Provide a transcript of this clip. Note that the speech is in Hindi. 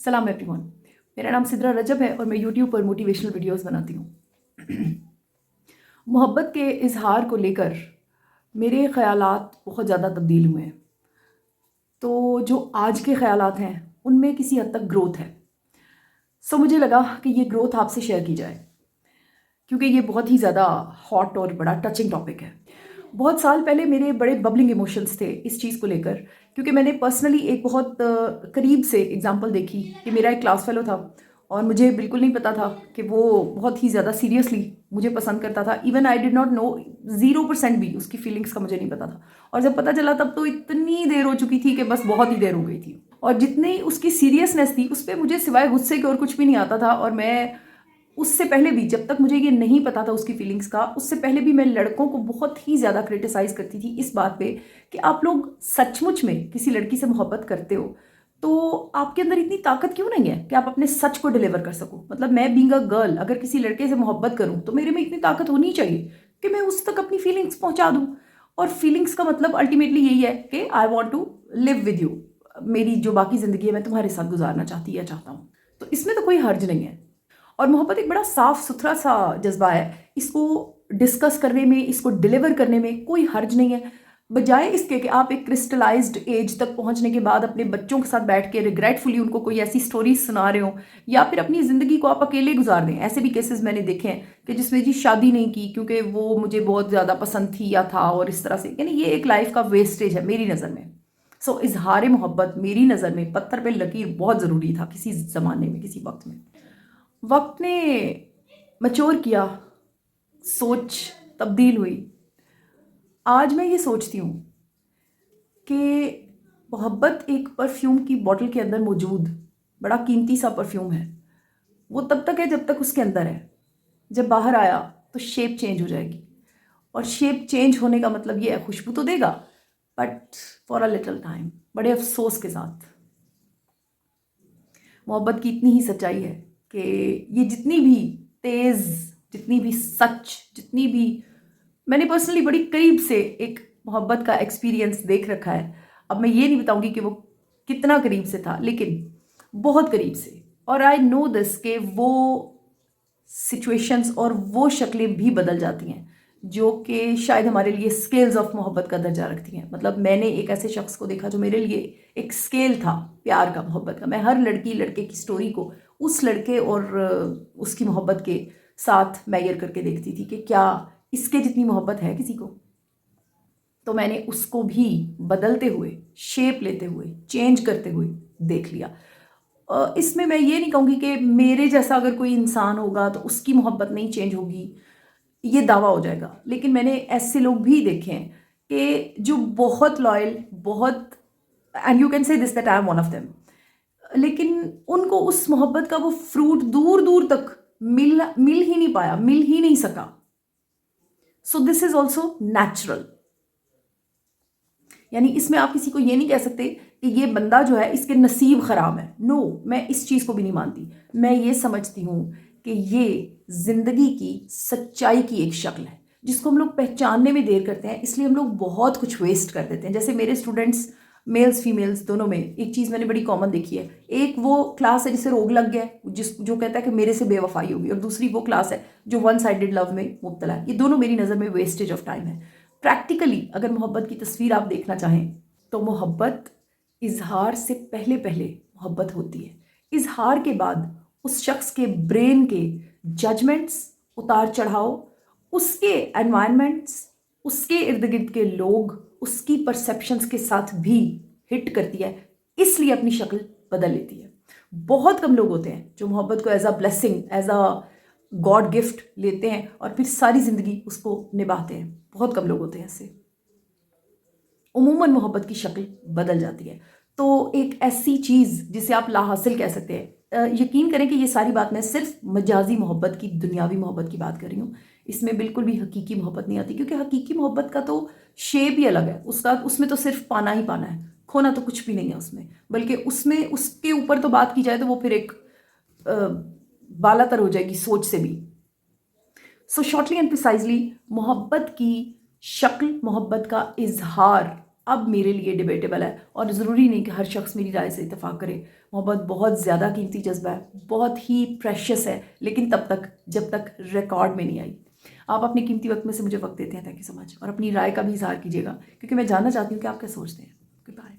सलाम एवरीवन। मेरा नाम सिद्रा रजब है और मैं यूट्यूब पर मोटिवेशनल वीडियोस बनाती हूँ। मोहब्बत के इजहार को लेकर मेरे ख़यालात बहुत ज़्यादा तब्दील हुए हैं। तो जो आज के ख़यालात हैं उनमें किसी हद तक ग्रोथ है। सो मुझे लगा कि ये ग्रोथ आपसे शेयर की जाए क्योंकि ये बहुत ही ज़्यादा हॉट और बड़ा टचिंग टॉपिक है। बहुत साल पहले मेरे बड़े बबलिंग इमोशंस थे इस चीज़ को लेकर, क्योंकि मैंने पर्सनली एक बहुत करीब से एग्जांपल देखी कि मेरा एक क्लास फेलो था और मुझे बिल्कुल नहीं पता था कि वो बहुत ही ज़्यादा सीरियसली मुझे पसंद करता था। Even I did not know, 0% भी उसकी फीलिंग्स का मुझे नहीं पता था। और जब पता चला तब तो इतनी देर हो चुकी थी कि बस बहुत ही देर हो गई थी। और जितनी उसकी सीरियसनेस थी उस पर मुझे सिवाय गुस्से के और कुछ भी नहीं आता था। और मैं उससे पहले भी, जब तक मुझे ये नहीं पता था उसकी फीलिंग्स का, उससे पहले भी मैं लड़कों को बहुत ही ज़्यादा क्रिटिसाइज़ करती थी इस बात पे कि आप लोग सचमुच में किसी लड़की से मोहब्बत करते हो तो आपके अंदर इतनी ताकत क्यों नहीं है कि आप अपने सच को डिलीवर कर सको। मतलब मैं बीइंग अ गर्ल अगर किसी लड़के से मोहब्बत करूं तो मेरे में इतनी ताकत होनी चाहिए कि मैं उस तक अपनी फीलिंग्स पहुंचा दूं। और फीलिंग्स का मतलब अल्टीमेटली यही है कि I want to live with you. मेरी जो बाकी ज़िंदगी है मैं तुम्हारे साथ गुजारना चाहती या चाहता हूँ, तो इसमें तो कोई हर्ज नहीं है। और मोहब्बत एक बड़ा साफ सुथरा सा जज्बा है। इसको डिस्कस करने में, इसको डिलीवर करने में कोई हर्ज नहीं है। बजाय इसके कि आप एक क्रिस्टलाइज्ड एज तक पहुंचने के बाद अपने बच्चों के साथ बैठ के रिग्रेटफुली उनको कोई ऐसी स्टोरीज सुना रहे हो या फिर अपनी ज़िंदगी को आप अकेले गुजार दें। ऐसे भी केसेस मैंने देखे हैं कि जिसमें जी शादी नहीं की क्योंकि वो मुझे बहुत ज़्यादा पसंद थी या था, और इस तरह से, यानी ये एक लाइफ का वेस्टेज है मेरी नज़र में। सो इजहार मोहब्बत मेरी नज़र में पत्थर पे लकीर बहुत ज़रूरी था किसी ज़माने में, किसी वक्त में। वक्त ने मैच्योर किया, सोच तब्दील हुई। आज मैं ये सोचती हूँ कि मोहब्बत एक परफ्यूम की बोतल के अंदर मौजूद बड़ा कीमती सा परफ्यूम है। वो तब तक है जब तक उसके अंदर है। जब बाहर आया तो शेप चेंज हो जाएगी, और शेप चेंज होने का मतलब ये है खुशबू तो देगा but for a little time, बड़े अफसोस के साथ। मोहब्बत की इतनी ही सच्चाई है कि ये जितनी भी तेज़, जितनी भी सच, जितनी भी, मैंने पर्सनली बड़ी करीब से एक मोहब्बत का एक्सपीरियंस देख रखा है। अब मैं ये नहीं बताऊंगी कि वो कितना करीब से था, लेकिन बहुत करीब से। और आई नो दिस के वो सिचुएशंस और वो शक्लें भी बदल जाती हैं जो कि शायद हमारे लिए स्केल्स ऑफ मोहब्बत का दर्जा रखती हैं। मतलब मैंने एक ऐसे शख्स को देखा जो मेरे लिए एक स्केल था प्यार का, मोहब्बत का। मैं हर लड़की लड़के की स्टोरी को उस लड़के और उसकी मोहब्बत के साथ मैयर करके देखती थी कि क्या इसके जितनी मोहब्बत है किसी को। तो मैंने उसको भी बदलते हुए, शेप लेते हुए, चेंज करते हुए देख लिया। इसमें मैं ये नहीं कहूँगी कि मेरे जैसा अगर कोई इंसान होगा तो उसकी मोहब्बत नहीं चेंज होगी, ये दावा हो जाएगा। लेकिन मैंने ऐसे लोग भी देखे हैं कि जो बहुत लॉयल, बहुत, and you can say this that I am one of them, लेकिन उनको उस मोहब्बत का वो फ्रूट दूर दूर तक मिल ही नहीं पाया, मिल ही नहीं सका। So this is also natural. यानी इसमें आप किसी को ये नहीं कह सकते कि ये बंदा जो है इसके नसीब खराब है। नो, मैं इस चीज़ को भी नहीं मानती। मैं ये समझती हूँ कि ये जिंदगी की सच्चाई की एक शक्ल है जिसको हम लोग पहचानने में देर करते हैं, इसलिए हम लोग बहुत कुछ वेस्ट कर देते हैं। जैसे मेरे स्टूडेंट्स, मेल्स फीमेल्स दोनों में एक चीज़ मैंने बड़ी कॉमन देखी है। एक वो क्लास है जिसे रोग लग गया है, जो कहता है कि मेरे से बेवफाई होगी, और दूसरी वो क्लास है जो वन साइडेड लव में मुब्तला है। ये दोनों मेरी नज़र में वेस्टेज ऑफ टाइम है। प्रैक्टिकली अगर मोहब्बत की तस्वीर आप देखना चाहें तो मोहब्बत इजहार से पहले पहले मोहब्बत होती है। इजहार के बाद उस शख्स के ब्रेन के जजमेंट्स, उतार चढ़ाव, उसके एनवायरनमेंट्स, उसके इर्द गिर्द के लोग, उसकी परसेप्शंस के साथ भी हिट करती है, इसलिए अपनी शक्ल बदल लेती है। बहुत कम लोग होते हैं जो मोहब्बत को as a blessing, as a God gift लेते हैं और फिर सारी ज़िंदगी उसको निभाते हैं। बहुत कम लोग होते हैं ऐसे। उमूमन मोहब्बत की शक्ल बदल जाती है। तो एक ऐसी चीज़ जिसे आप लाहासिल कह सकते हैं, यकीन करें कि ये सारी बात मैं सिर्फ मजाजी मोहब्बत की, दुनियावी मोहब्बत की बात कर रही हूँ। इसमें बिल्कुल भी हकीकी मोहब्बत नहीं आती, क्योंकि हकीकी मोहब्बत का तो शेप ही अलग है। उसका, उसमें तो सिर्फ पाना ही पाना है, खोना तो कुछ भी नहीं है उसमें। बल्कि उसमें उसके ऊपर तो बात की जाए तो वो फिर एक बालातर हो जाएगी सोच से भी। सो शॉर्टली एंड प्रिसाइजली, मोहब्बत की शक्ल, मोहब्बत का इजहार अब मेरे लिए डिबेटेबल है और ज़रूरी नहीं कि हर शख्स मेरी राय से इत्तेफाक करे। मोहब्बत बहुत ज़्यादा कीमती जज्बा है, बहुत ही प्रेशियस है, लेकिन तब तक जब तक रिकॉर्ड में नहीं आई। आप अपने कीमती वक्त में से मुझे वक्त देते हैं, थैंक यू सो मच। और अपनी राय का भी इजहार कीजिएगा क्योंकि मैं जानना चाहती हूँ कि आप क्या सोचते हैं। Good bye.